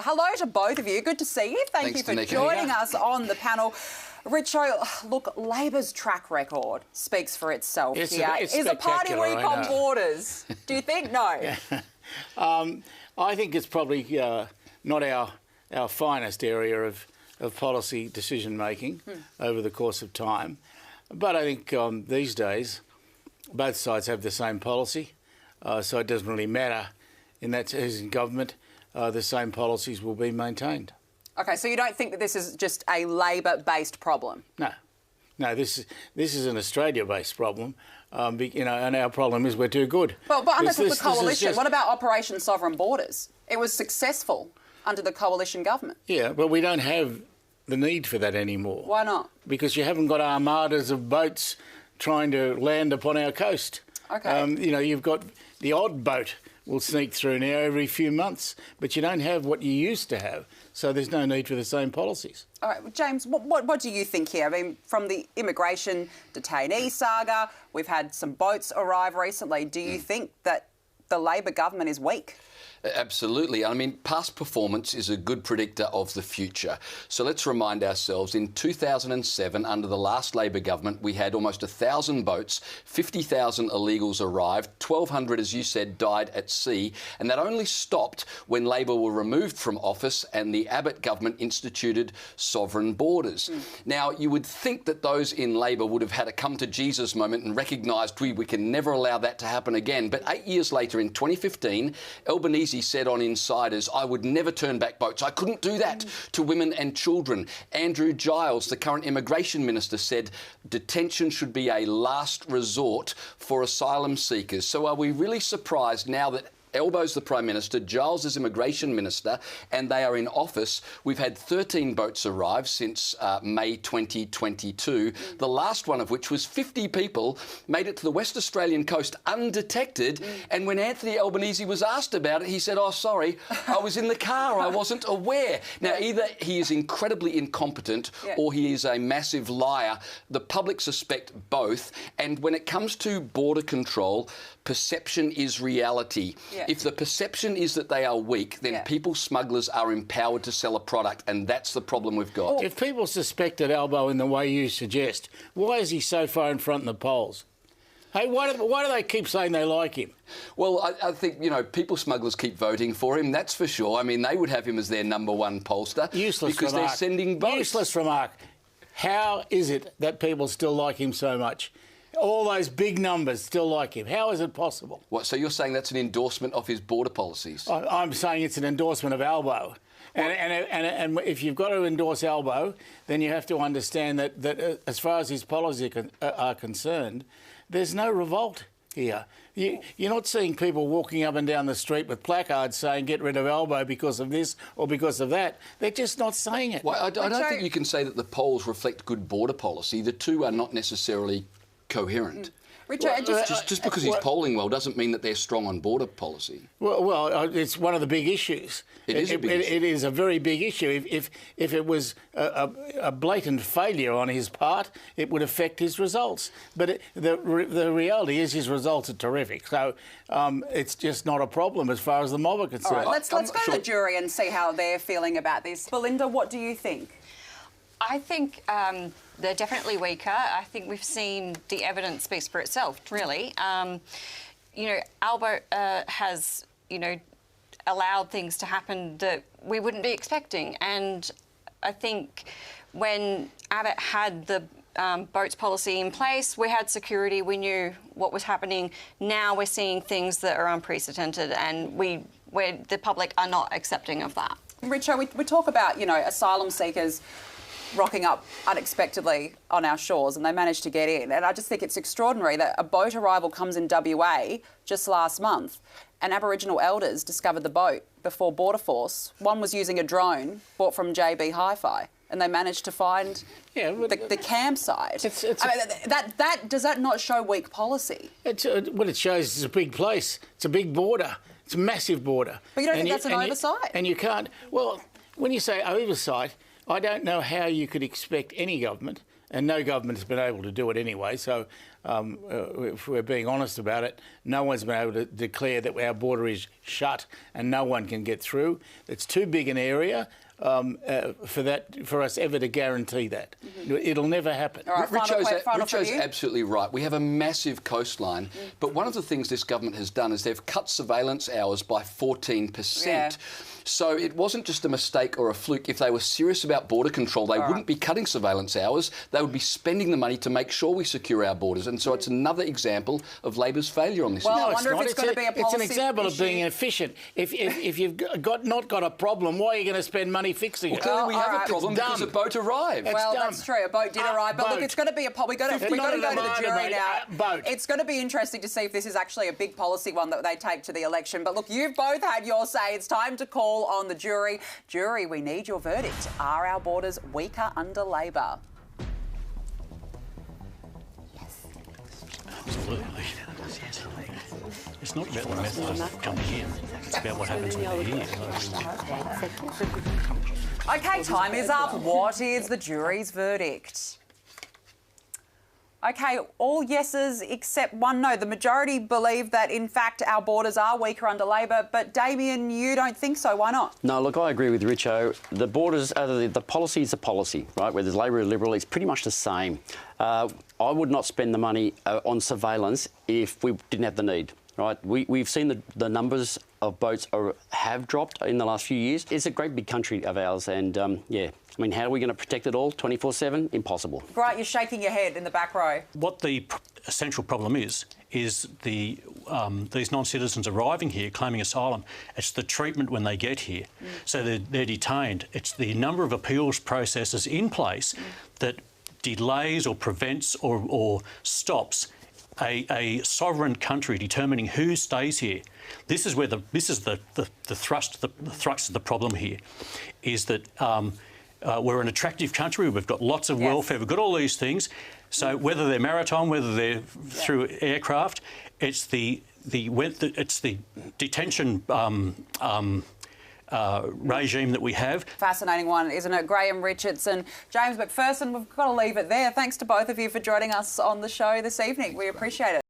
Hello to both of you. Good to see you. Thank you for joining us on the panel. Richo, look, Labor's track record speaks for itself here. Is a party weak on borders? Do you think? No. I think it's probably not our finest area of policy decision-making over the course of time. But I think these days both sides have the same policy, so it doesn't really matter in that who's in government, the same policies will be maintained. OK, so you don't think that this is just a Labor-based problem? No, this is an Australia-based problem, and our problem is we're too good. But under the coalition, what about Operation Sovereign Borders? It was successful under the coalition government. Yeah, but we don't have the need for that anymore. Why not? Because you haven't got armadas of boats trying to land upon our coast. OK. You've got the odd boat will sneak through now every few months, but you don't have what you used to have, so there's no need for the same policies. All right, well, James, what do you think here? I mean, from the immigration detainee saga, we've had some boats arrive recently. Do you think that the Labor government is weak? Absolutely. I mean, past performance is a good predictor of the future. So let's remind ourselves, in 2007, under the last Labor government, we had almost 1,000 boats, 50,000 illegals arrived, 1,200, as you said, died at sea, and that only stopped when Labor were removed from office and the Abbott government instituted sovereign borders. Now, you would think that those in Labor would have had a come-to-Jesus moment and recognised we can never allow that to happen again. But 8 years later, in 2015, Albanese said on Insiders, I would never turn back boats. I couldn't do that to women and children. Andrew Giles, the current Immigration Minister, said detention should be a last resort for asylum seekers. So are we really surprised now that Albo's the Prime Minister, Giles is Immigration Minister, and they are in office? We've had 13 boats arrive since May 2022, the last one of which was 50 people made it to the West Australian coast undetected, and when Anthony Albanese was asked about it, he said, oh, sorry, I was in the car, I wasn't aware. Now, either he is incredibly incompetent or he is a massive liar. The public suspect both, and when it comes to border control, perception is reality. If the perception is that they are weak, then people smugglers are empowered to sell a product, and that's the problem we've got. If people suspected Albo in the way you suggest, why is he so far in front in the polls? Hey, why do they keep saying they like him? Well, I think, people smugglers keep voting for him, that's for sure. I mean, they would have him as their #1 pollster. Useless because remark. They're sending boats. Useless remark. How is it that people still like him so much? All those big numbers still like him. How is it possible? What, so you're saying that's an endorsement of his border policies? I'm saying it's an endorsement of Albo. And if you've got to endorse Albo, then you have to understand that as far as his policies are concerned, there's no revolt here. You're not seeing people walking up and down the street with placards saying get rid of Albo because of this or because of that. They're just not saying it. Well, I don't think you can say that the polls reflect good border policy. The two are not necessarily coherent. Richard, just because he's polling well doesn't mean that they're strong on border policy. Well, it's one of the big issues. It is a big issue. It is a very big issue. If it was a blatant failure on his part, it would affect his results. But the reality is his results are terrific. So it's just not a problem as far as the mob are concerned. All right, let's go to the jury and see how they're feeling about this. Belinda, what do you think? I think they're definitely weaker. I think we've seen the evidence speaks for itself, really. Albo has, allowed things to happen that we wouldn't be expecting. And I think when Abbott had the boats policy in place, we had security, we knew what was happening. Now we're seeing things that are unprecedented, and the public are not accepting of that. Richo, we talk about, asylum seekers rocking up unexpectedly on our shores, and they managed to get in. And I just think it's extraordinary that a boat arrival comes in WA just last month, and Aboriginal elders discovered the boat before Border Force. One was using a drone bought from JB Hi-Fi, and they managed to find the campsite. Does that not show weak policy? What it shows is a big place. It's a big border. It's a massive border. But you don't think that's an oversight? And you can't... Well, when you say oversight, I don't know how you could expect any government, and no government has been able to do it anyway, so if we're being honest about it, no one's been able to declare that our border is shut and no one can get through. It's too big an area for us ever to guarantee that. It'll never happen. All right, Richo's absolutely right. We have a massive coastline, but one of the things this government has done is they've cut surveillance hours by 14%. Yeah. So it wasn't just a mistake or a fluke. If they were serious about border control, they wouldn't be cutting surveillance hours. They would be spending the money to make sure we secure our borders. And so it's another example of Labor's failure on this issue. I wonder if it's going to be a policy It's an example issue. of being efficient. If you've not got a problem, why are you going to spend money fixing it? Clearly we have a problem because a boat arrived. Well, that's true. A boat did arrive, but look, it's going to be we got to go to the jury now. It's going to be interesting to see if this is actually a big policy one that they take to the election. But look, you've both had your say. It's time to call on the jury. Jury, we need your verdict. Are our borders weaker under Labor? Absolutely. It's not about the method of coming in. It's about what happens when they're here. OK, time is up. What is the jury's verdict? OK, all yeses except one no. The majority believe that, in fact, our borders are weaker under Labor. But, Damien, you don't think so. Why not? No, look, I agree with Richo. The borders, the policy is a policy, right? Whether it's Labor or Liberal, it's pretty much the same. I would not spend the money on surveillance if we didn't have the need, right? We've seen the numbers of boats have dropped in the last few years. It's a great big country of ours and, yeah. I mean, how are we going to protect it all 24/7? Impossible. Right, you're shaking your head in the back row. What the essential problem is these non-citizens arriving here claiming asylum. It's the treatment when they get here. So they're detained. It's the number of appeals processes in place that delays or prevents or stops a sovereign country determining who stays here. This is where the thrust of the problem here is that we're an attractive country. We've got lots of welfare. We've got all these things. So whether they're maritime, whether they're through aircraft, it's the detention regime that we have. Fascinating one, isn't it? Graham Richardson, James Macpherson, we've got to leave it there. Thanks to both of you for joining us on the show this evening. We appreciate it.